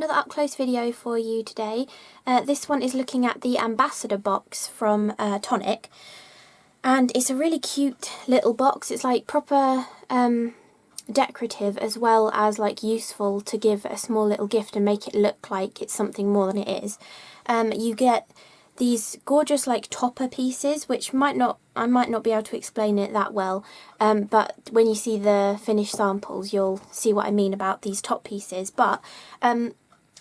another up-close video for you today. This one is looking at the Ambassador box from Tonic, and it's a really cute little box. It's like proper decorative as well as like useful to give a small little gift and make it look like it's something more than it is. You get these gorgeous like topper pieces, which I might not be able to explain it that well, but when you see the finished samples you'll see what I mean about these top pieces. But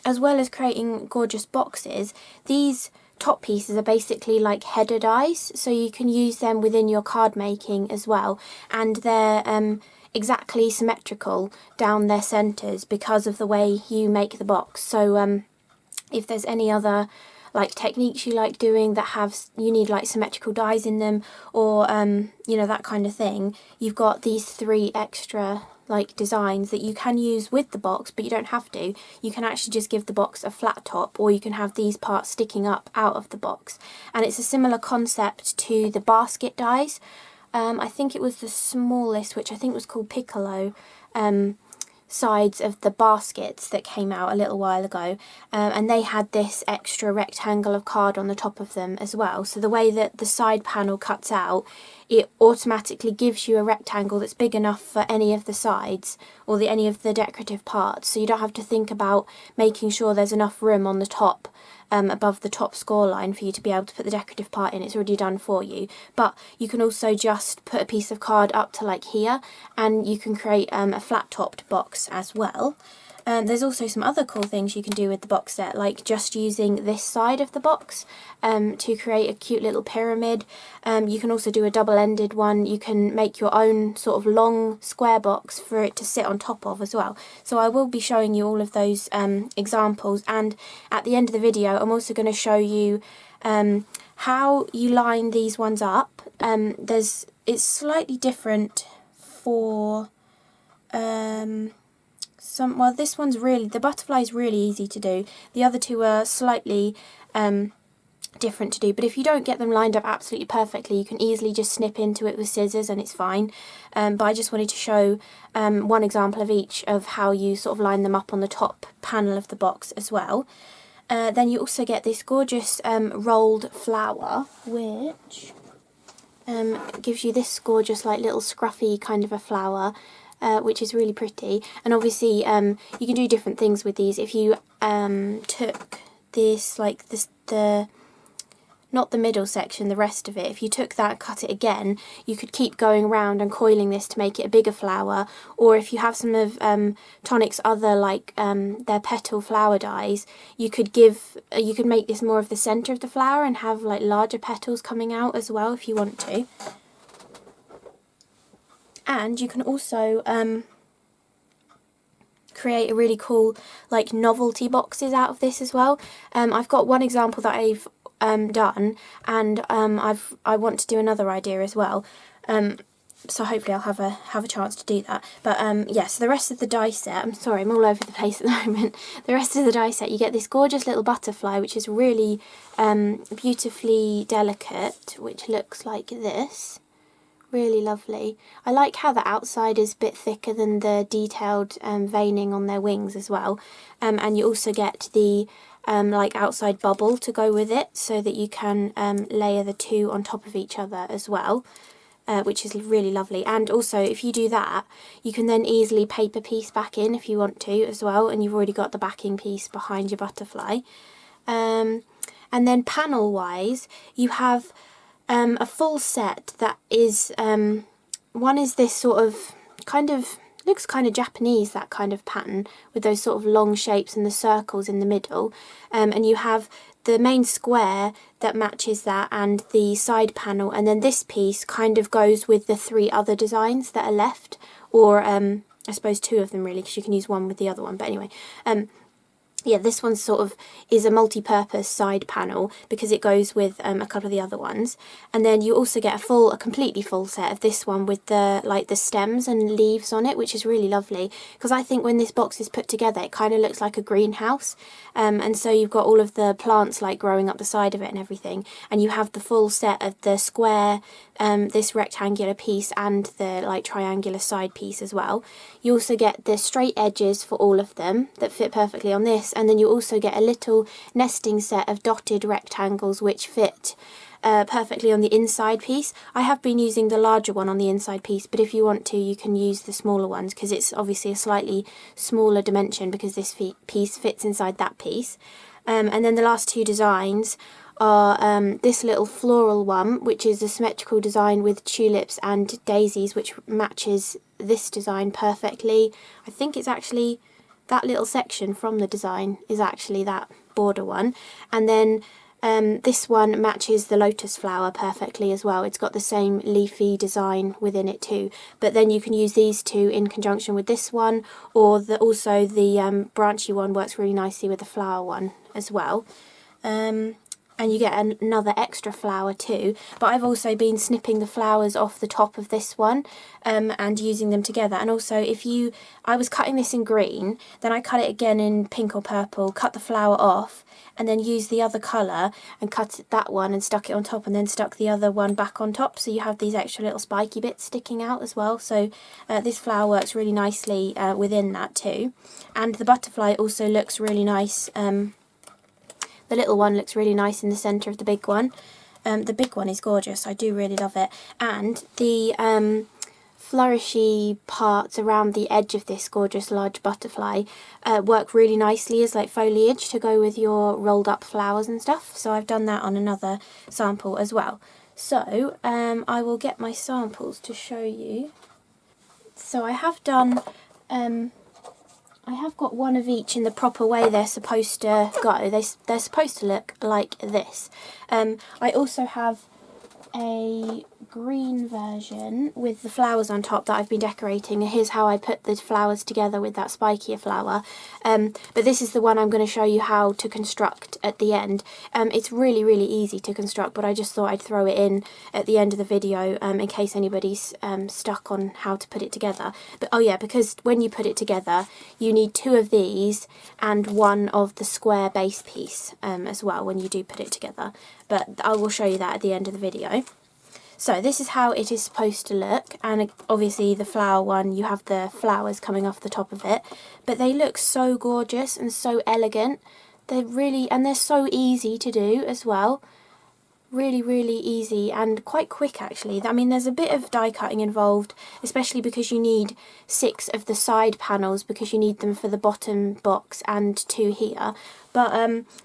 as well as creating gorgeous boxes, these top pieces are basically like header dies, so you can use them within your card making as well, and they're exactly symmetrical down their centres because of the way you make the box. So if there's any other like techniques you like doing that you need like symmetrical dies in them, or you know, that kind of thing, you've got these 3 extra like designs that you can use with the box, but you don't have to. You can actually just give the box a flat top, or you can have these parts sticking up out of the box. And it's a similar concept to the basket dies. I think it was the smallest, which I think was called Piccolo, sides of the baskets that came out a little while ago, and they had this extra rectangle of card on the top of them as well. So the way that the side panel cuts out, it automatically gives you a rectangle that's big enough for any of the sides or any of the decorative parts, so you don't have to think about making sure there's enough room on the top above the top score line for you to be able to put the decorative part in. It's already done for you. But you can also just put a piece of card up to like here, and you can create a flat topped box as well. There's also some other cool things you can do with the box set, like just using this side of the box to create a cute little pyramid. You can also do a double-ended one. You can make your own sort of long square box for it to sit on top of as well. So I will be showing you all of those examples, and at the end of the video I'm also going to show you how you line these ones up. It's slightly different for well, this one's really, the butterfly is really easy to do. The other 2 are slightly different to do, but if you don't get them lined up absolutely perfectly, you can easily just snip into it with scissors and it's fine. But I just wanted to show one example of each of how you sort of line them up on the top panel of the box as well. Then you also get this gorgeous rolled flower, which gives you this gorgeous like little scruffy kind of a flower, which is really pretty. And obviously you can do different things with these. If you took this, like this, not the middle section, the rest of it, if you took that and cut it again, you could keep going around and coiling this to make it a bigger flower. Or if you have some of Tonic's other like their petal flower dies, you could make this more of the centre of the flower and have like larger petals coming out as well if you want to. And you can also create a really cool like novelty boxes out of this as well. I've got one example that I've done, and I want to do another idea as well. So hopefully I'll have a chance to do that. But yeah, so the rest of the die set, I'm sorry, I'm all over the place at the moment. The rest of the die set, you get this gorgeous little butterfly, which is really beautifully delicate, which looks like this. Really lovely. I like how the outside is a bit thicker than the detailed veining on their wings as well. And you also get the like outside bubble to go with it, so that you can layer the 2 on top of each other as well, which is really lovely. And also if you do that, you can then easily paper piece back in if you want to as well, and you've already got the backing piece behind your butterfly. And then panel wise, you have a full set that is, one is this sort of looks kind of Japanese, that kind of pattern with those sort of long shapes and the circles in the middle, and you have the main square that matches that and the side panel, and then this piece kind of goes with the 3 other designs that are left, or I suppose 2 of them really, because you can use one with the other one, but anyway. Yeah, this one sort of is a multi-purpose side panel because it goes with a couple of the other ones. And then you also get a completely full set of this one with the stems and leaves on it, which is really lovely, because I think when this box is put together it kind of looks like a greenhouse. And so you've got all of the plants like growing up the side of it and everything, and you have the full set of the square, this rectangular piece and the like triangular side piece as well. You also get the straight edges for all of them that fit perfectly on this, and then you also get a little nesting set of dotted rectangles which fit perfectly on the inside piece. I have been using the larger one on the inside piece, but if you want to, you can use the smaller ones because it's obviously a slightly smaller dimension because this piece fits inside that piece. And then the last two designs are this little floral one, which is a symmetrical design with tulips and daisies, which matches this design perfectly. I think it's actually that little section from the design is actually that border one. And then this one matches the lotus flower perfectly as well. It's got the same leafy design within it too. But then you can use these two in conjunction with this one, or also the branchy one works really nicely with the flower one as well. And you get another extra flower too, but I've also been snipping the flowers off the top of this one and using them together. And also I was cutting this in green, then I cut it again in pink or purple, cut the flower off, and then used the other colour and cut that one and stuck it on top, and then stuck the other one back on top, so you have these extra little spiky bits sticking out as well. So this flower works really nicely within that too. And the butterfly also looks really nice. The little one looks really nice in the centre of the big one. The big one is gorgeous, I do really love it. And the flourishy parts around the edge of this gorgeous large butterfly work really nicely as like foliage to go with your rolled up flowers and stuff. So I've done that on another sample as well. So I will get my samples to show you. So I have done... I have got one of each in the proper way they're supposed to go. They're supposed to look like this. I also have a green version with the flowers on top that I've been decorating. Here's how I put the flowers together with that spikier flower. But this is the one I'm going to show you how to construct at the end. It's really, really easy to construct, but I just thought I'd throw it in at the end of the video in case anybody's stuck on how to put it together. But oh yeah, because when you put it together, you need two of these and one of the square base piece as well when you do put it together. But I will show you that at the end of the video. So this is how it is supposed to look, and obviously the flower one, you have the flowers coming off the top of it, but they look so gorgeous and so elegant. They're so easy to do as well. Really, really easy and quite quick actually. I mean, there's a bit of die cutting involved, especially because you need 6 of the side panels because you need them for the bottom box and 2 here. But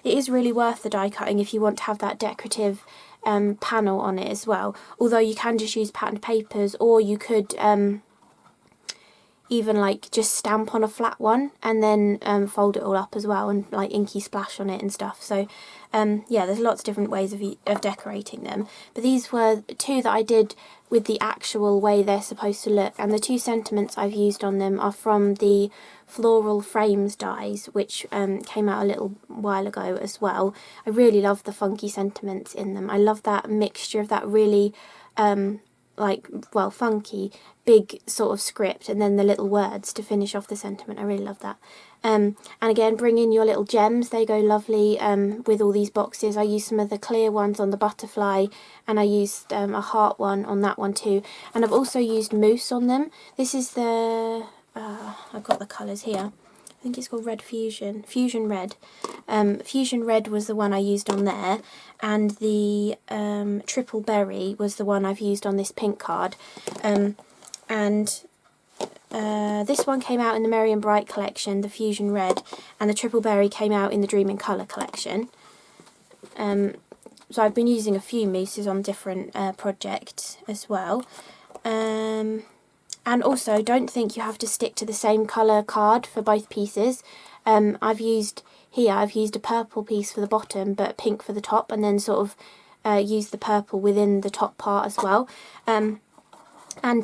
it is really worth the die cutting if you want to have that decorative panel on it as well. Although you can just use patterned papers, or you could even like just stamp on a flat one and then fold it all up as well and like inky splash on it and stuff. So yeah, there's lots of different ways of decorating them, but these were 2 that I did with the actual way they're supposed to look, and the 2 sentiments I've used on them are from the Floral Frames dies, which came out a little while ago as well. I really love the funky sentiments in them. I love that mixture of that really funky big sort of script and then the little words to finish off the sentiment. I really love that. And again, bring in your little gems. They go lovely with all these boxes. I used some of the clear ones on the butterfly, and I used a heart one on that one too. And I've also used mousse on them. This is the I've got the colours here. I think it's called Red Fusion. Fusion Red. Fusion Red was the one I used on there, and the Triple Berry was the one I've used on this pink card. This one came out in the Merry and Bright collection, the Fusion Red, and the Triple Berry came out in the Dream in Colour collection. So I've been using a few mousses on different projects as well. And also, don't think you have to stick to the same colour card for both pieces. I've used a purple piece for the bottom but pink for the top, and then sort of used the purple within the top part as well. And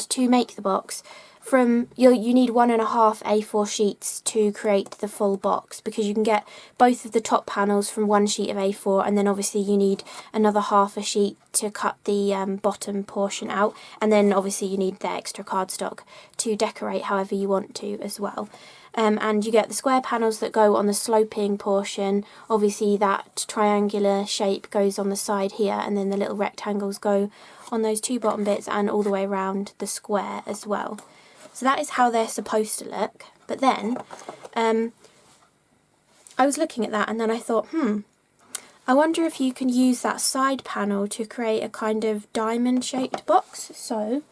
to make the box, you need 1.5 A4 sheets to create the full box, because you can get both of the top panels from 1 sheet of A4, and then obviously you need another half a sheet to cut the bottom portion out, and then obviously you need the extra cardstock to decorate however you want to as well. And you get the square panels that go on the sloping portion. Obviously that triangular shape goes on the side here, and then the little rectangles go on those 2 bottom bits and all the way around the square as well. So that is how they're supposed to look. But then I was looking at that and then I thought, I wonder if you can use that side panel to create a kind of diamond shaped box. So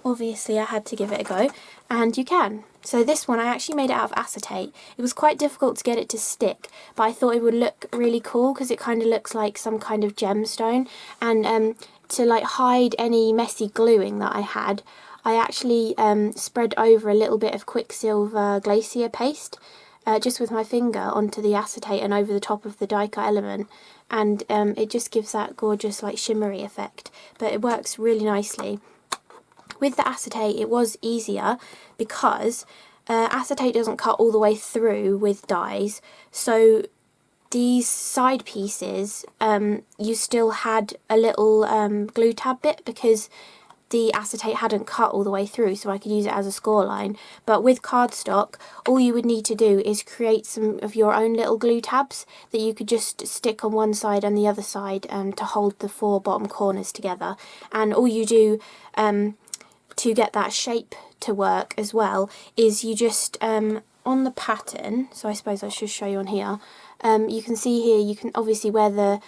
obviously I had to give it a go, and you can. So this one I actually made it out of acetate. It was quite difficult to get it to stick, but I thought it would look really cool because it kind of looks like some kind of gemstone. And to like hide any messy gluing that I had, I actually spread over a little bit of Quicksilver glacier paste just with my finger onto the acetate and over the top of the die cut element, and it just gives that gorgeous like shimmery effect, but it works really nicely. With the acetate it was easier because acetate doesn't cut all the way through with dies, so these side pieces you still had a little glue tab bit because the acetate hadn't cut all the way through, so I could use it as a score line. But with cardstock, all you would need to do is create some of your own little glue tabs that you could just stick on one side and the other side to hold the 4 bottom corners together. And all you do to get that shape to work as well is you just on the pattern, so I suppose I should show you on here, you can see here, you can obviously where the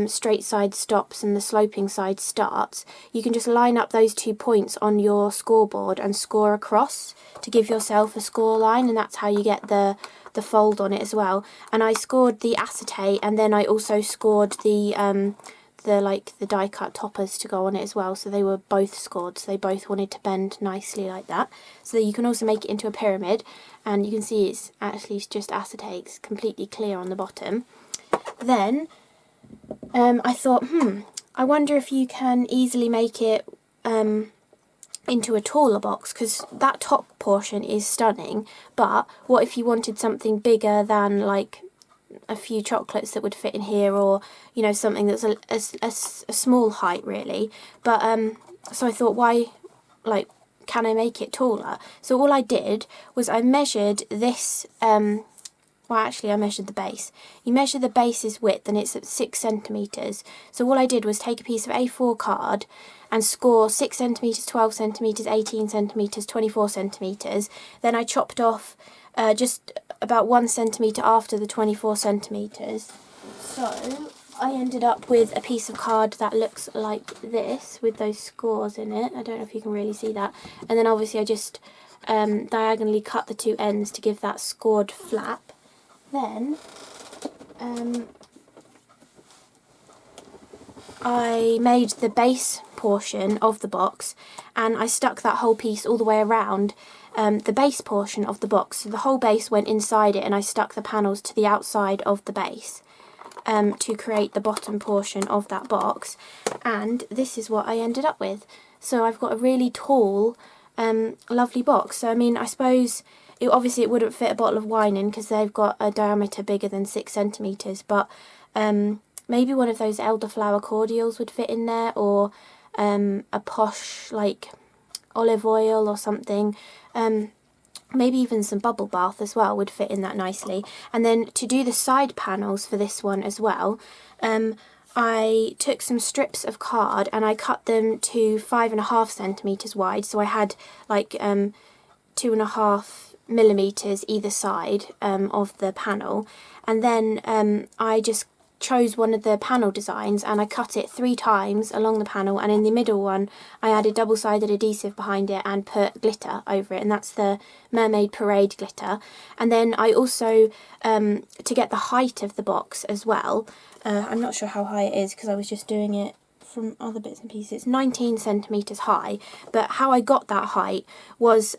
straight side stops and the sloping side starts, you can just line up those 2 points on your scoreboard and score across to give yourself a score line, and that's how you get the fold on it as well. And I scored the acetate, and then I also scored the die cut toppers to go on it as well, so they were both scored, so they both wanted to bend nicely like that. So that you can also make it into a pyramid, and you can see it's actually just acetate, it's completely clear on the bottom. Then I thought, I wonder if you can easily make it into a taller box, because that top portion is stunning, but what if you wanted something bigger than like a few chocolates that would fit in here, or you know, something that's a small height really. But so I thought, why, like, can I make it taller? So all I did was I measured this well, actually I measured the base. You measure the base's width and it's at 6 centimetres. So all I did was take a piece of A4 card and score 6 centimetres, 12 centimetres, 18 centimetres, 24 centimetres. Then I chopped off just about 1 centimetre after the 24 centimetres. So I ended up with a piece of card that looks like this with those scores in it. I don't know if you can really see that. And then obviously I just diagonally cut the 2 ends to give that scored flap. Then I made the base portion of the box, and I stuck that whole piece all the way around the base portion of the box. So the whole base went inside it, and I stuck the panels to the outside of the base to create the bottom portion of that box. And this is what I ended up with. So I've got a really tall, lovely box. So I mean, I suppose obviously it wouldn't fit a bottle of wine in because they've got a diameter bigger than 6 centimetres, but maybe one of those elderflower cordials would fit in there, or a posh like olive oil or something. Maybe even some bubble bath as well would fit in that nicely. And then to do the side panels for this one as well, I took some strips of card and I cut them to 5.5 centimetres wide. So I had like 2.5 millimetres either side of the panel, and then I just chose one of the panel designs and I cut it 3 times along the panel, and in the middle one I added double-sided adhesive behind it and put glitter over it, and that's the Mermaid Parade glitter. And then I also, to get the height of the box as well, I'm not sure how high it is because I was just doing it from other bits and pieces, it's 19 centimetres high, but how I got that height was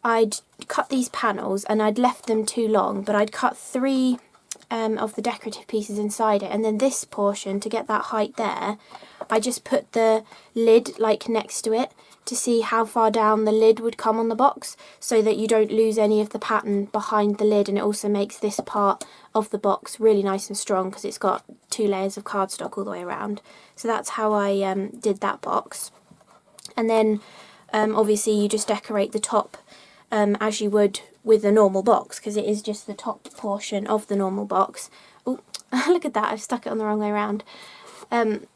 I'd cut these panels and I'd left them too long, but I'd cut 3 of the decorative pieces inside it, and then this portion, to get that height there, I just put the lid like next to it to see how far down the lid would come on the box, so that you don't lose any of the pattern behind the lid, and it also makes this part of the box really nice and strong because it's got 2 layers of cardstock all the way around. So that's how I did that box. And then obviously you just decorate the top as you would with a normal box, because it is just the top portion of the normal box. Oh, look at that, I've stuck it on the wrong way around. And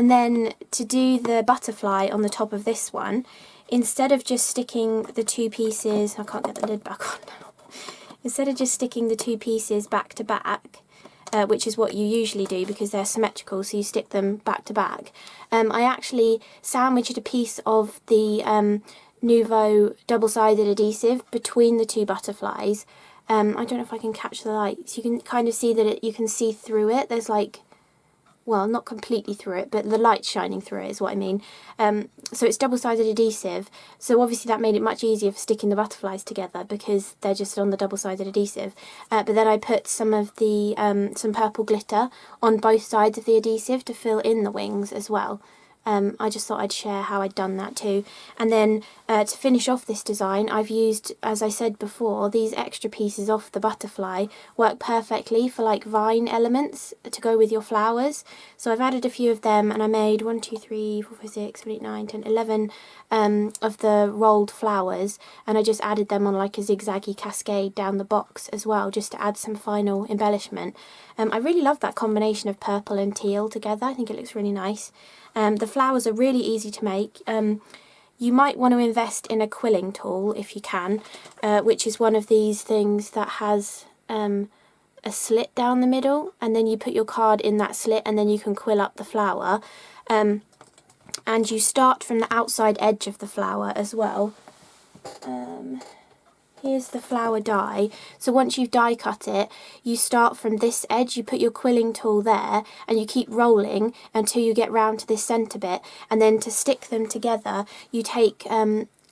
then to do the butterfly on the top of this one, instead of just sticking the 2 pieces, I can't get the lid back on now. instead of just sticking the two pieces back to back, which is what you usually do because they're symmetrical, so you stick them back to back, I actually sandwiched a piece of the Nouveau double-sided adhesive between the two butterflies. I don't know if I can catch the light, so you can kind of see that you can see through it. There's like, well, not completely through it, but the light's shining through it is what I mean. So it's double-sided adhesive, so obviously that made it much easier for sticking the butterflies together because they're just on the double-sided adhesive. But then I put some of the some purple glitter on both sides of the adhesive to fill in the wings as well. I just thought I'd share how I'd done that too. And then to finish off this design, I've used, as I said before, these extra pieces off the butterfly work perfectly for like vine elements to go with your flowers. So I've added a few of them, and I made 1, 2, 3, 4, 5, 6, 7, 8, 9, 10, 11 of the rolled flowers, and I just added them on like a zigzaggy cascade down the box as well, just to add some final embellishment. I really love that combination of purple and teal together. I think it looks really nice. The flowers are really easy to make. You might want to invest in a quilling tool if you can, which is one of these things that has a slit down the middle, and then you put your card in that slit and then you can quill up the flower. And you start from the outside edge of the flower as well. Here's the flower die. So once you've die cut it, you start from this edge, you put your quilling tool there, and you keep rolling until you get round to this centre bit. And then to stick them together, you take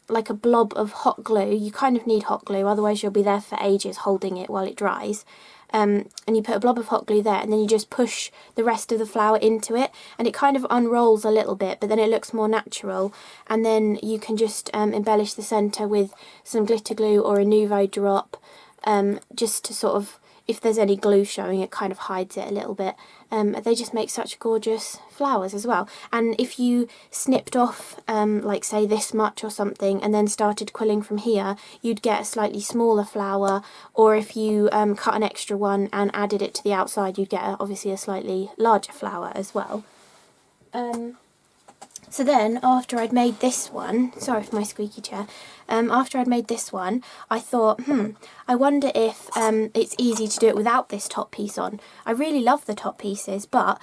like a blob of hot glue. You kind of need hot glue, otherwise you'll be there for ages holding it while it dries. And you put a blob of hot glue there, and then you just push the rest of the flower into it, and it kind of unrolls a little bit, but then it looks more natural. And then you can just embellish the centre with some glitter glue or a Nouveau drop, just to sort of, if there's any glue showing, it kind of hides it a little bit. They just make such gorgeous flowers as well. And if you snipped off, like say this much or something, and then started quilling from here, you'd get a slightly smaller flower. Or if you cut an extra one and added it to the outside, you'd get obviously a slightly larger flower as well. So then, after I'd made this one, sorry for my squeaky chair, after I'd made this one, I thought, I wonder if it's easy to do it without this top piece on. I really love the top pieces, but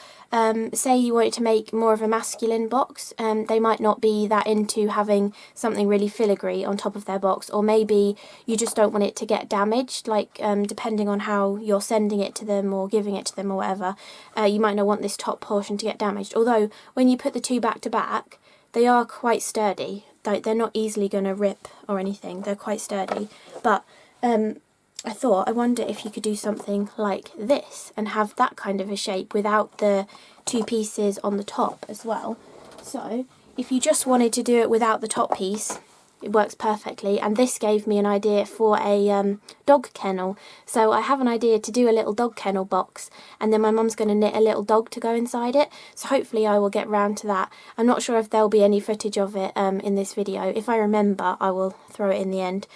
say you wanted to make more of a masculine box, they might not be that into having something really filigree on top of their box, or maybe you just don't want it to get damaged, like depending on how you're sending it to them or giving it to them or whatever, you might not want this top portion to get damaged. Although, when you put the two back to back, they are quite sturdy. They're not easily going to rip or anything. They're quite sturdy. But I thought, I wonder if you could do something like this and have that kind of a shape without the two pieces on the top as well. So if you just wanted to do it without the top piece, it works perfectly. And this gave me an idea for a dog kennel. So I have an idea to do a little dog kennel box, and then my mum's going to knit a little dog to go inside it. So hopefully I will get round to that. I'm not sure if there'll be any footage of it in this video. If I remember, I will throw it in the end.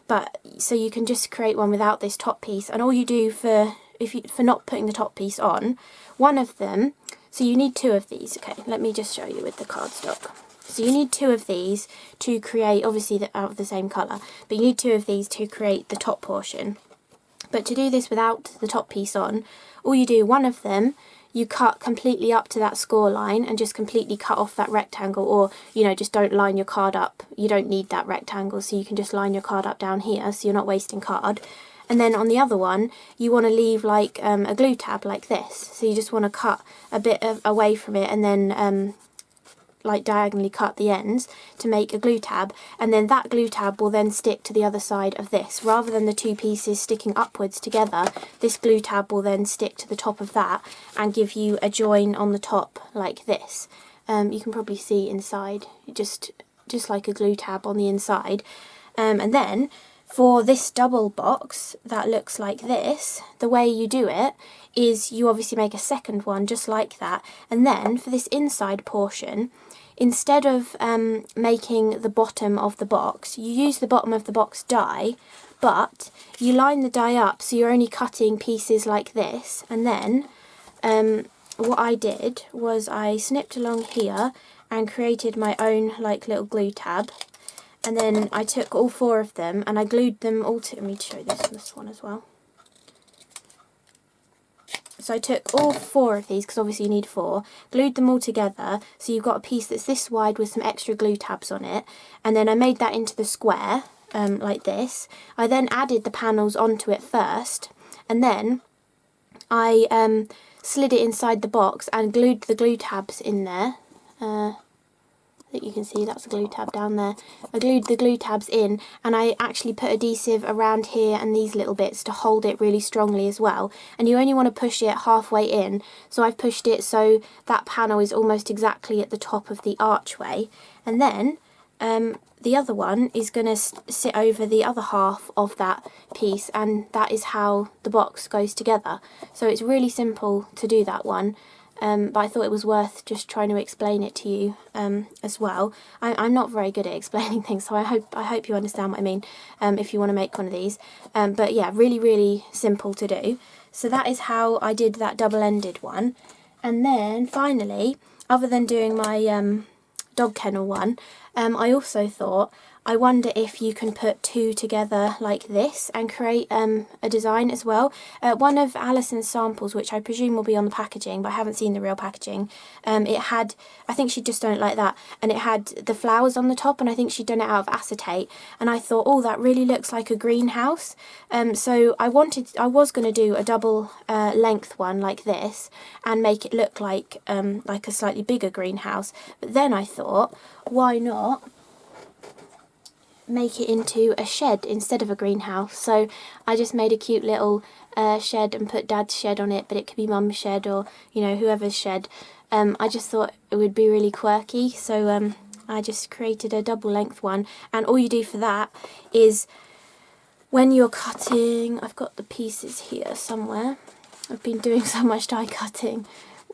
But so you can just create one without this top piece, and all you do for not putting the top piece on, one of them, so you need two of these. Okay, let me just show you with the cardstock. So you need two of these to create, obviously out of the same colour, but you need two of these to create the top portion. But to do this without the top piece on, all you do, one of them, you cut completely up to that score line and just completely cut off that rectangle, or, you know, just don't line your card up. You don't need that rectangle, so you can just line your card up down here, so you're not wasting card. And then on the other one, you want to leave like a glue tab like this. So you just want to cut a bit away from it, and then like diagonally cut the ends to make a glue tab, and then that glue tab will then stick to the other side of this. Rather than the two pieces sticking upwards together, this glue tab will then stick to the top of that and give you a join on the top like this. You can probably see inside, just like a glue tab on the inside. And then for this double box that looks like this, the way you do it is you obviously make a second one just like that, and then for this inside portion, instead of making the bottom of the box, you use the bottom of the box die, but you line the die up so you're only cutting pieces like this. And then what I did was I snipped along here and created my own like little glue tab, And then I took all 4 of them and I glued them all to, let me show this one as well. So I took all 4 of these, because obviously you need 4, glued them all together, so you've got a piece that's this wide with some extra glue tabs on it, and then I made that into the square, like this. I then added the panels onto it first, and then I slid it inside the box and glued the glue tabs in there. That you can see, that's a glue tab down there. I glued the glue tabs in, and I actually put adhesive around here and these little bits to hold it really strongly as well. And you only want to push it halfway in, so I've pushed it so that panel is almost exactly at the top of the archway. And then the other one is going to sit over the other half of that piece, and that is how the box goes together. So it's really simple to do that one. But I thought it was worth just trying to explain it to you as well. I'm not very good at explaining things, so I hope you understand what I mean if you want to make one of these. But yeah, really simple to do. So that is how I did that double-ended one. And then finally, other than doing my dog kennel one, I also thought, I wonder if you can put 2 together like this and create a design as well. One of Alison's samples, which I presume will be on the packaging, but I haven't seen the real packaging, it had, I think she'd just done it like that, and it had the flowers on the top, and I think she'd done it out of acetate, and I thought, oh, that really looks like a greenhouse. So I was going to do a double length one like this and make it look like a slightly bigger greenhouse, but then I thought, why not make it into a shed instead of a greenhouse? So I just made a cute little shed and put Dad's shed on it, but it could be Mum's shed or, you know, whoever's shed. I just thought it would be really quirky, so I just created a double length one. And all you do for that is, when you're cutting, I've got the pieces here somewhere, I've been doing so much die cutting,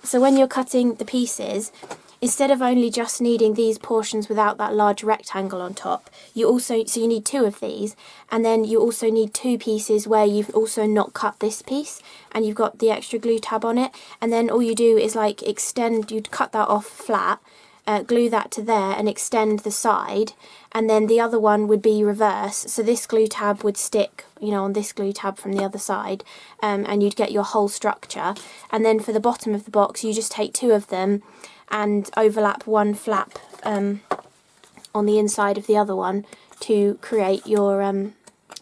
so when you're cutting the pieces, instead of only just needing these portions without that large rectangle on top, you need 2 of these, and then you also need 2 pieces where you've also not cut this piece and you've got the extra glue tab on it, and then all you do is like extend, you'd cut that off flat, glue that to there and extend the side, and then the other one would be reverse, so this glue tab would stick, you know, on this glue tab from the other side, and you'd get your whole structure. And then for the bottom of the box, you just take 2 of them and overlap one flap on the inside of the other one to create your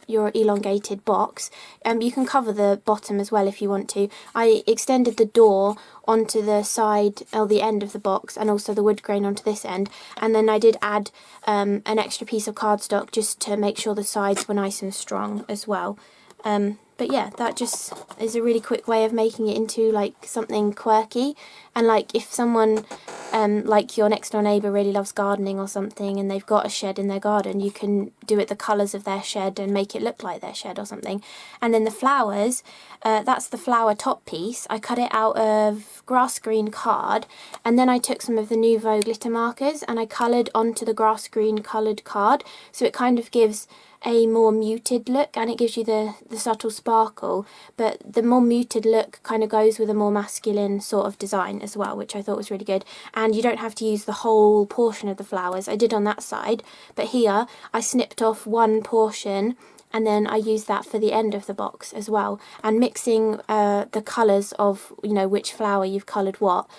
elongated box. You can cover the bottom as well if you want to. I extended the door onto the side or the end of the box, and also the wood grain onto this end, and then I did add an extra piece of cardstock just to make sure the sides were nice and strong as well. But yeah, that just is a really quick way of making it into like something quirky. And like if someone like your next door neighbour really loves gardening or something, and they've got a shed in their garden, you can do it the colours of their shed and make it look like their shed or something. And then the flowers, that's the flower top piece. I cut it out of grass green card, and then I took some of the Nouveau glitter markers and I coloured onto the grass green coloured card, so it kind of gives a more muted look, and it gives you the subtle sparkle, but the more muted look kind of goes with a more masculine sort of design as well, which I thought was really good. And you don't have to use the whole portion of the flowers. I did on that side, but here I snipped off one portion and then I used that for the end of the box as well. And mixing the colours of, you know, which flower you've coloured what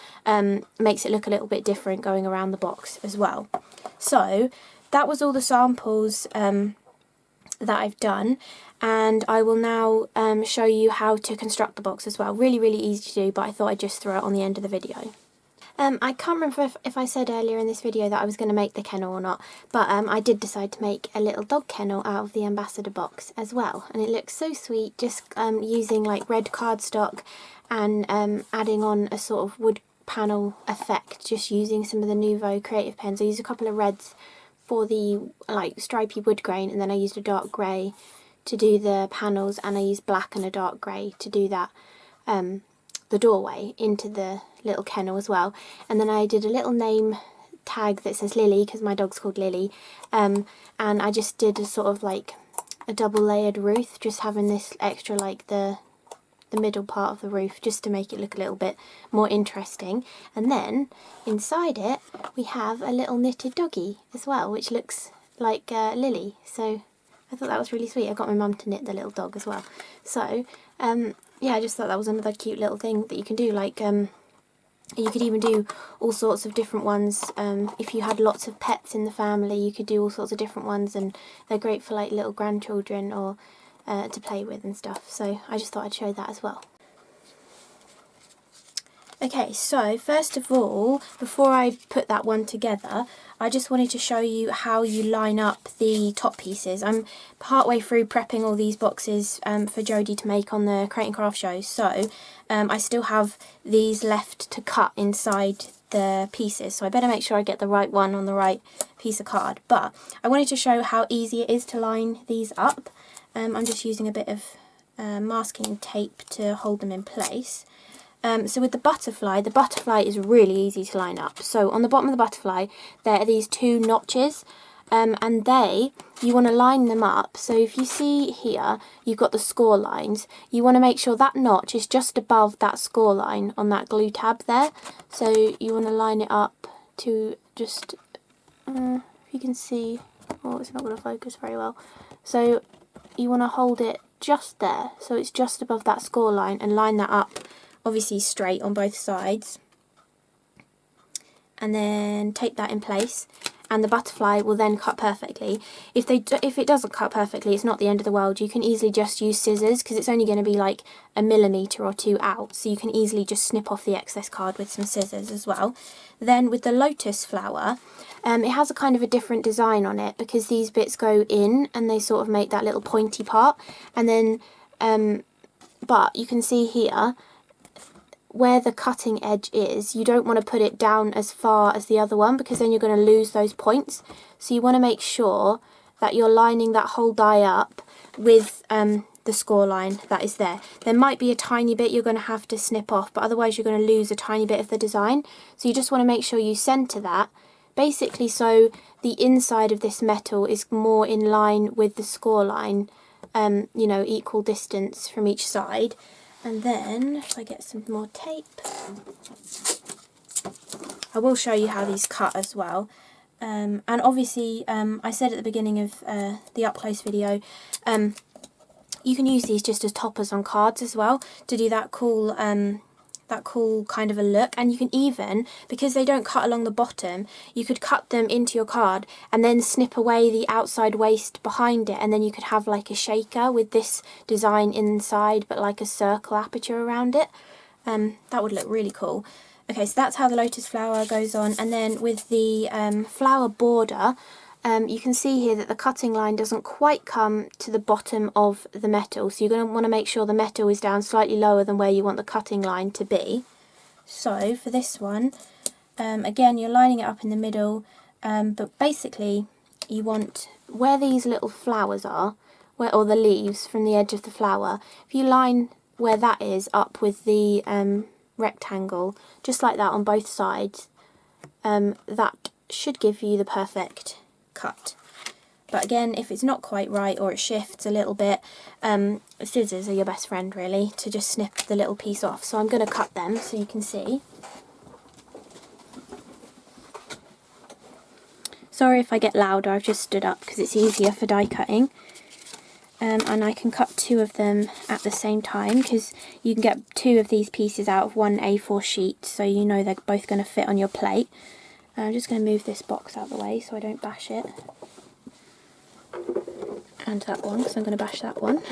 makes it look a little bit different going around the box as well. So that was all the samples that I've done, and I will now show you how to construct the box as well. Really easy to do, but I thought I'd just throw it on the end of the video. I can't remember if I said earlier in this video that I was going to make the kennel or not, but I did decide to make a little dog kennel out of the ambassador box as well, and it looks so sweet, just using like red cardstock and adding on a sort of wood panel effect, just using some of the Nouveau creative pens. I used a couple of reds for the like stripy wood grain, and then I used a dark grey to do the panels, and I used black and a dark grey to do that the doorway into the little kennel as well. And then I did a little name tag that says Lily, because my dog's called Lily, and I just did a sort of like a double layered roof, just having this extra like the middle part of the roof, just to make it look a little bit more interesting. And then inside it we have a little knitted doggy as well, which looks like Lily. So I thought that was really sweet. I got my mum to knit the little dog as well. So yeah, I just thought that was another cute little thing that you can do. Like you could even do all sorts of different ones. If you had lots of pets in the family, you could do all sorts of different ones, and they're great for like little grandchildren or to play with and stuff. So I just thought I'd show that as well. Okay, so first of all, before I put that one together, I just wanted to show you how you line up the top pieces. I'm partway through prepping all these boxes for Jodie to make on the Create and Craft show, so I still have these left to cut inside the pieces, so I better make sure I get the right one on the right piece of card. But I wanted to show how easy it is to line these up. I'm just using a bit of masking tape to hold them in place. So with the butterfly is really easy to line up. So on the bottom of the butterfly, there are these two notches, and you want to line them up. So if you see here, you've got the score lines. You want to make sure that notch is just above that score line on that glue tab there. So you want to line it up to just, if you can see, oh, it's not going to focus very well. So you want to hold it just there, so it's just above that score line, and line that up obviously straight on both sides, and then tape that in place, and the butterfly will then cut perfectly. If it doesn't cut perfectly, it's not the end of the world. You can easily just use scissors, because it's only going to be like a millimetre or two out, so you can easily just snip off the excess card with some scissors as well. Then with the lotus flower, it has a kind of a different design on it, because these bits go in and they sort of make that little pointy part, and then but you can see here where the cutting edge is, you don't want to put it down as far as the other one, because then you're going to lose those points. So you want to make sure that you're lining that whole die up with the score line that is there. There might be a tiny bit you're going to have to snip off, but otherwise you're going to lose a tiny bit of the design. So you just want to make sure you centre that, basically so the inside of this metal is more in line with the score line, you know, equal distance from each side. And then, if I get some more tape, I will show you how these cut as well. And obviously, I said at the beginning of the up close video, you can use these just as toppers on cards as well to do that cool kind of a look. And you can even, because they don't cut along the bottom, you could cut them into your card and then snip away the outside waste behind it, and then you could have like a shaker with this design inside but like a circle aperture around it. That would look really cool. Okay, so that's how the lotus flower goes on. And then with the flower border, you can see here that the cutting line doesn't quite come to the bottom of the metal, so you're going to want to make sure the metal is down slightly lower than where you want the cutting line to be. So for this one, again, you're lining it up in the middle, but basically you want where these little flowers are, or the leaves from the edge of the flower, if you line where that is up with the rectangle, just like that on both sides, that should give you the perfect cut. But again, if it's not quite right or it shifts a little bit, scissors are your best friend really, to just snip the little piece off. So I'm going to cut them so you can see. Sorry if I get louder, I've just stood up because it's easier for die cutting. And I can cut two of them at the same time, because you can get two of these pieces out of one A4 sheet, so you know they're both going to fit on your plate. I'm just going to move this box out of the way so I don't bash it. And that one, because I'm going to bash that one.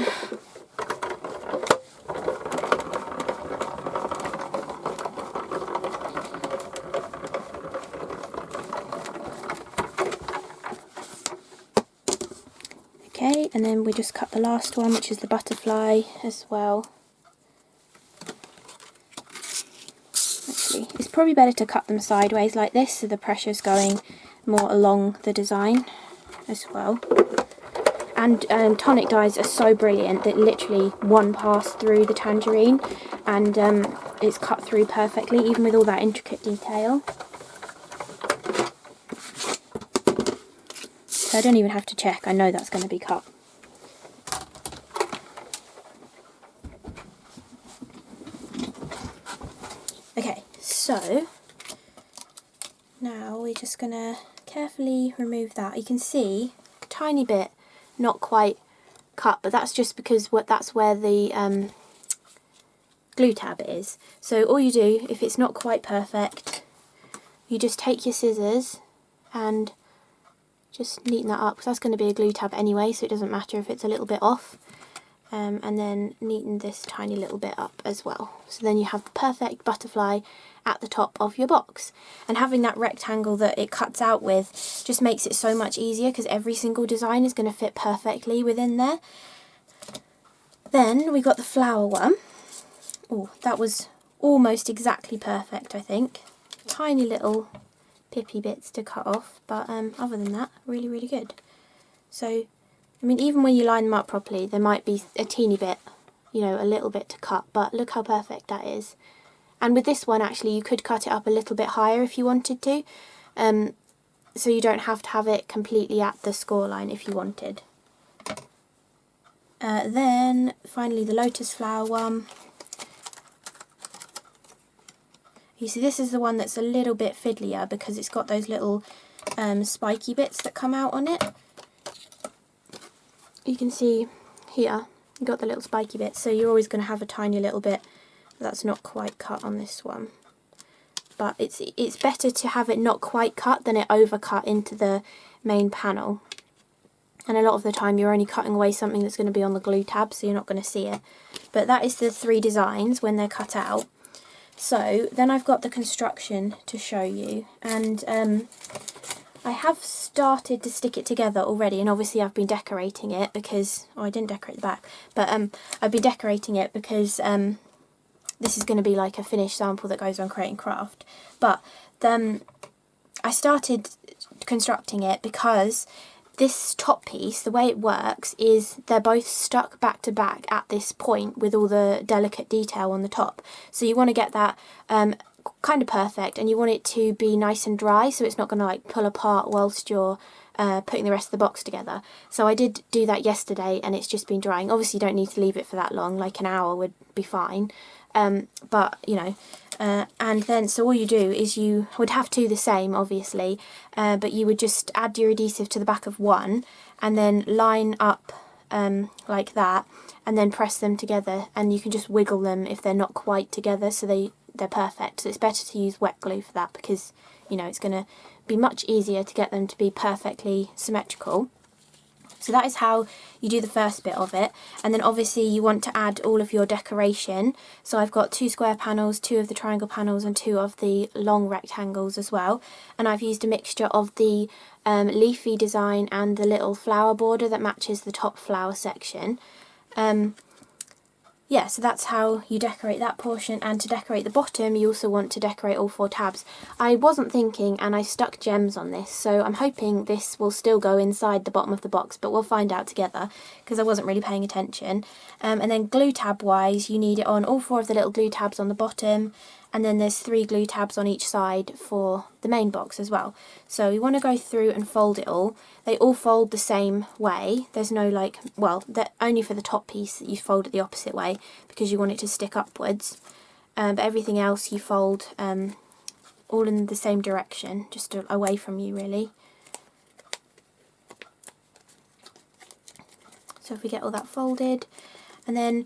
Okay, and then we just cut the last one, which is the butterfly as well. Actually, it's probably better to cut them sideways like this, so the pressure's going more along the design as well. And tonic dyes are so brilliant that literally one pass through the tangerine and it's cut through perfectly, even with all that intricate detail. So I don't even have to check, I know that's going to be cut. Okay, so now we're just going to carefully remove that. You can see a tiny bit not quite cut, but that's just because that's where the glue tab is. So all you do, if it's not quite perfect, you just take your scissors and just neaten that up, because that's going to be a glue tab anyway, so it doesn't matter if it's a little bit off. And then neaten this tiny little bit up as well. So then you have the perfect butterfly at the top of your box. And having that rectangle that it cuts out with just makes it so much easier, because every single design is going to fit perfectly within there. Then we got the flower one. Oh, that was almost exactly perfect, I think. Tiny little pippy bits to cut off, but other than that, really, really good. So, I mean, even when you line them up properly, there might be a teeny bit, you know, a little bit to cut, but look how perfect that is. And with this one, actually, you could cut it up a little bit higher if you wanted to, so you don't have to have it completely at the score line if you wanted. Then, finally, the lotus flower one. You see, this is the one that's a little bit fiddlier because it's got those little spiky bits that come out on it. You can see here, you've got the little spiky bits, so you're always going to have a tiny little bit that's not quite cut on this one. But it's better to have it not quite cut than it overcut into the main panel. And a lot of the time you're only cutting away something that's going to be on the glue tab, so you're not going to see it. But that is the 3 designs when they're cut out. So then I've got the construction to show you, and I have started to stick it together already, and obviously I've been decorating it because, oh, I didn't decorate the back, but I've been decorating it because this is going to be like a finished sample that goes on Creating Craft. But I started constructing it because this top piece, the way it works is they're both stuck back to back at this point with all the delicate detail on the top. So you want to get that kind of perfect, and you want it to be nice and dry so it's not going to like pull apart whilst you're putting the rest of the box together. So I did do that yesterday, and it's just been drying. Obviously you don't need to leave it for that long, like an hour would be fine. But you know, and then so all you do is you would have 2 the same obviously, but you would just add your adhesive to the back of one and then line up like that, and then press them together, and you can just wiggle them if they're not quite together, so they're perfect. So it's better to use wet glue for that, because you know it's going to be much easier to get them to be perfectly symmetrical. So that is how you do the first bit of it, and then obviously you want to add all of your decoration. So I've got 2 square panels, 2 of the triangle panels, and 2 of the long rectangles as well, and I've used a mixture of the leafy design and the little flower border that matches the top flower section. Yeah, so that's how you decorate that portion, and to decorate the bottom you also want to decorate all 4 tabs. I wasn't thinking, and I stuck gems on this, so I'm hoping this will still go inside the bottom of the box, but we'll find out together because I wasn't really paying attention. And then glue tab wise, you need it on all 4 of the little glue tabs on the bottom, and then there's 3 glue tabs on each side for the main box as well. So you want to go through and fold it all. They all fold the same way. There's no like, well, only for the top piece that you fold it the opposite way because you want it to stick upwards. But everything else you fold all in the same direction, just away from you really. So if we get all that folded, and then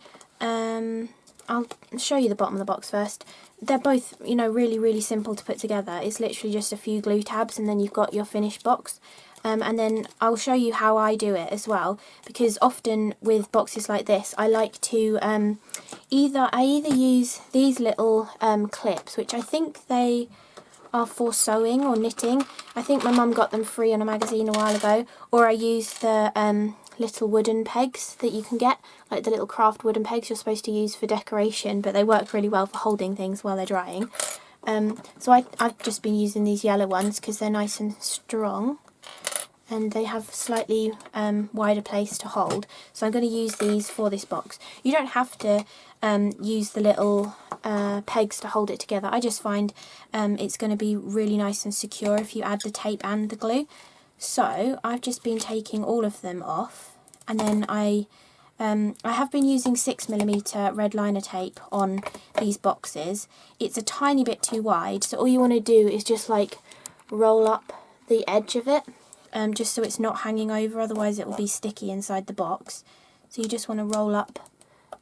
I'll show you the bottom of the box first. They're both, you know, really, really simple to put together. It's literally just a few glue tabs and then you've got your finished box. And then I'll show you how I do it as well, because often with boxes like this I like to either use these little clips, which I think they are for sewing or knitting. I think my mum got them free on a magazine a while ago, or I use the little wooden pegs that you can get, like the little craft wooden pegs you're supposed to use for decoration, but they work really well for holding things while they're drying. So I've just been using these yellow ones because they're nice and strong and they have slightly wider place to hold. So I'm going to use these for this box. You don't have to use the little pegs to hold it together. I just find it's going to be really nice and secure if you add the tape and the glue. So I've just been taking all of them off, and then I have been using 6mm red liner tape on these boxes. It's a tiny bit too wide, so all you want to do is just like roll up the edge of it, just so it's not hanging over, otherwise it will be sticky inside the box. So you just want to roll up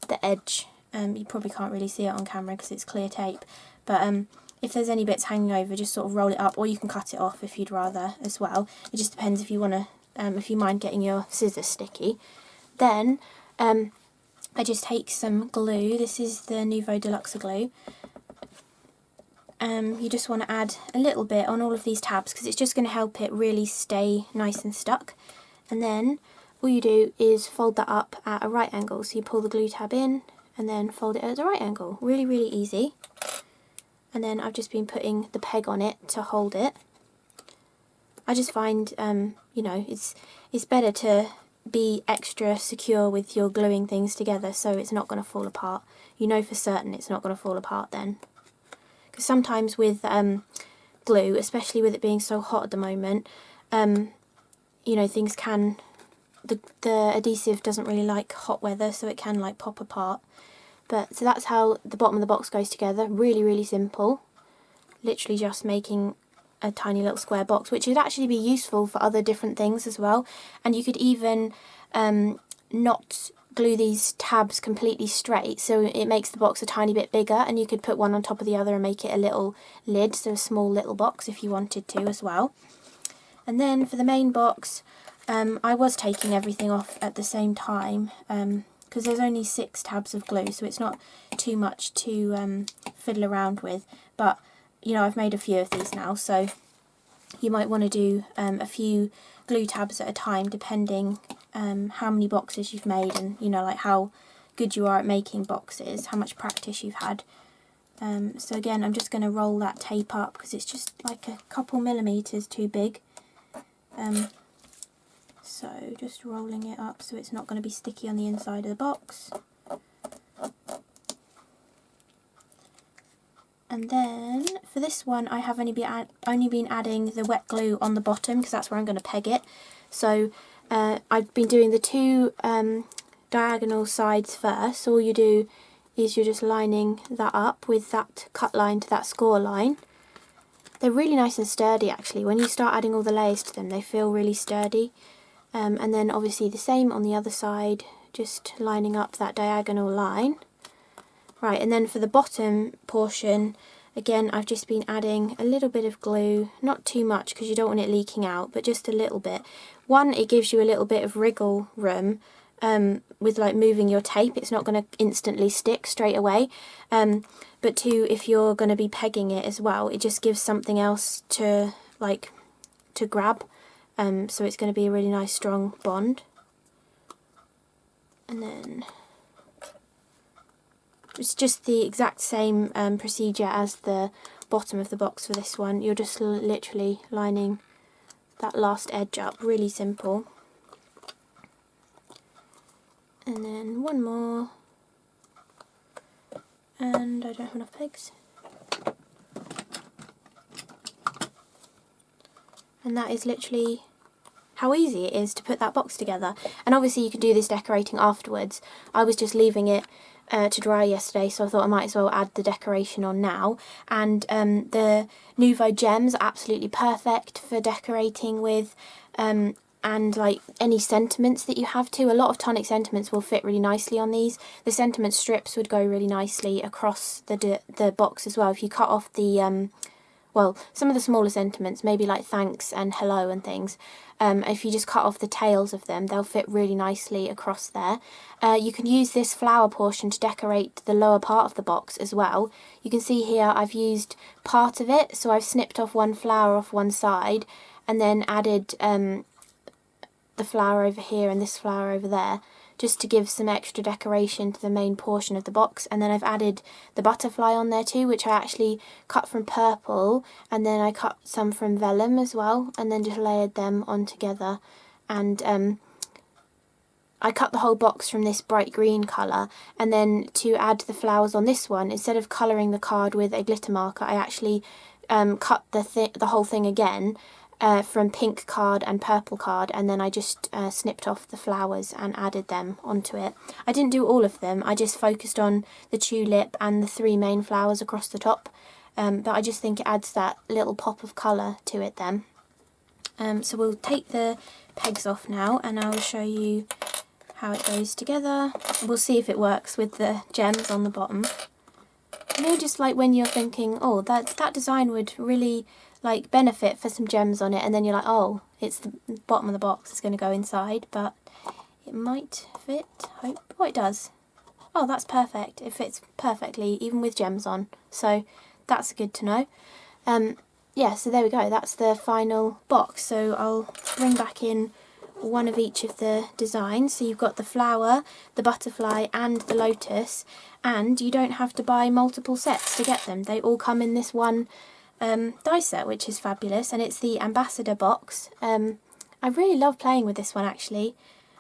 the edge. You probably can't really see it on camera because it's clear tape, but if there's any bits hanging over, just sort of roll it up, or you can cut it off if you'd rather as well. It just depends if you want to, if you mind getting your scissors sticky. Then I just take some glue. This is the Nouveau Deluxe glue. You just want to add a little bit on all of these tabs because it's just going to help it really stay nice and stuck. And then all you do is fold that up at a right angle. So you pull the glue tab in and then fold it at a right angle. Really, really easy. And then I've just been putting the peg on it to hold it. I just find, you know, it's better to be extra secure with your gluing things together so it's not going to fall apart. You know for certain it's not going to fall apart then. Because sometimes with glue, especially with it being so hot at the moment, you know, things can, the adhesive doesn't really like hot weather, so it can like pop apart. But so that's how the bottom of the box goes together. Really, really simple. Literally just making a tiny little square box, which would actually be useful for other different things as well. And you could even not glue these tabs completely straight, so it makes the box a tiny bit bigger, and you could put one on top of the other and make it a little lid, so a small little box if you wanted to as well. And then for the main box, I was taking everything off at the same time, because there's only 6 tabs of glue, so it's not too much to fiddle around with. But you know, I've made a few of these now, so you might want to do a few glue tabs at a time, depending how many boxes you've made, and you know, like how good you are at making boxes, how much practice you've had. So again, I'm just going to roll that tape up because it's just like a couple millimetres too big. So just rolling it up so it's not going to be sticky on the inside of the box. And then for this one, I have only been adding the wet glue on the bottom because that's where I'm going to peg it. So I've been doing the 2 diagonal sides first. So all you do is you're just lining that up with that cut line to that score line. They're really nice and sturdy actually. When you start adding all the layers to them, they feel really sturdy. And then obviously the same on the other side, just lining up that diagonal line. Right, and then for the bottom portion, again, I've just been adding a little bit of glue, not too much because you don't want it leaking out, but just a little bit. One, it gives you a little bit of wriggle room with like moving your tape. It's not going to instantly stick straight away. But 2, if you're going to be pegging it as well, it just gives something else to grab. So it's going to be a really nice strong bond. And then it's just the exact same procedure as the bottom of the box for this one. You're just literally lining that last edge up, really simple. And then one more. And I don't have enough pegs. And that is literally how easy it is to put that box together. And obviously you can do this decorating afterwards. I was just leaving it to dry yesterday, so I thought I might as well add the decoration on now. And the Nouveau gems are absolutely perfect for decorating with, and like any sentiments that you have to. A lot of Tonic sentiments will fit really nicely on these. The sentiment strips would go really nicely across the box as well. If you cut off the well, some of the smaller sentiments, maybe like thanks and hello and things, if you just cut off the tails of them, they'll fit really nicely across there. You can use this flower portion to decorate the lower part of the box as well. You can see here I've used part of it, so I've snipped off one flower off one side and then added the flower over here and this flower over there, just to give some extra decoration to the main portion of the box. And then I've added the butterfly on there too, which I actually cut from purple, and then I cut some from vellum as well, and then just layered them on together. And I cut the whole box from this bright green colour, and then to add the flowers on this one, instead of colouring the card with a glitter marker, I actually cut the whole thing again, from pink card and purple card, and then I just snipped off the flowers and added them onto it. I didn't do all of them, I just focused on the tulip and the 3 main flowers across the top, but I just think it adds that little pop of colour to it then. So we'll take the pegs off now and I'll show you how it goes together. We'll see if it works with the gems on the bottom. You know, just like when you're thinking, oh, that design would really like benefit for some gems on it, and then you're like, oh, it's the bottom of the box, it's going to go inside, but it might fit. Hope. Oh, it does. Oh, that's perfect. It fits perfectly, even with gems on. So that's good to know. Yeah, so there we go. That's the final box. So I'll bring back in one of each of the designs. So you've got the flower, the butterfly and the lotus, and you don't have to buy multiple sets to get them. They all come in this one die set, which is fabulous, and it's the Ambassador box. I really love playing with this one actually.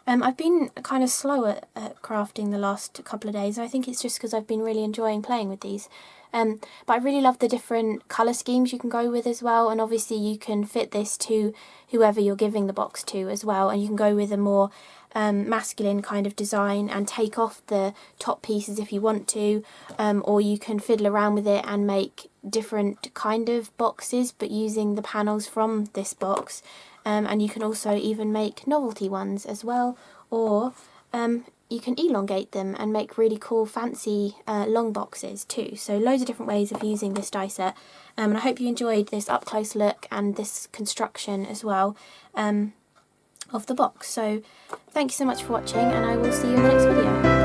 I've been kind of slow at crafting the last couple of days. I think it's just because I've been really enjoying playing with these. But I really love the different colour schemes you can go with as well, and obviously you can fit this to whoever you're giving the box to as well, and you can go with a more masculine kind of design and take off the top pieces if you want to, or you can fiddle around with it and make different kind of boxes but using the panels from this box, and you can also even make novelty ones as well, or you can elongate them and make really cool fancy long boxes too. So loads of different ways of using this die set, and I hope you enjoyed this up close look and this construction as well of the box. So thank you so much for watching, and I will see you in the next video.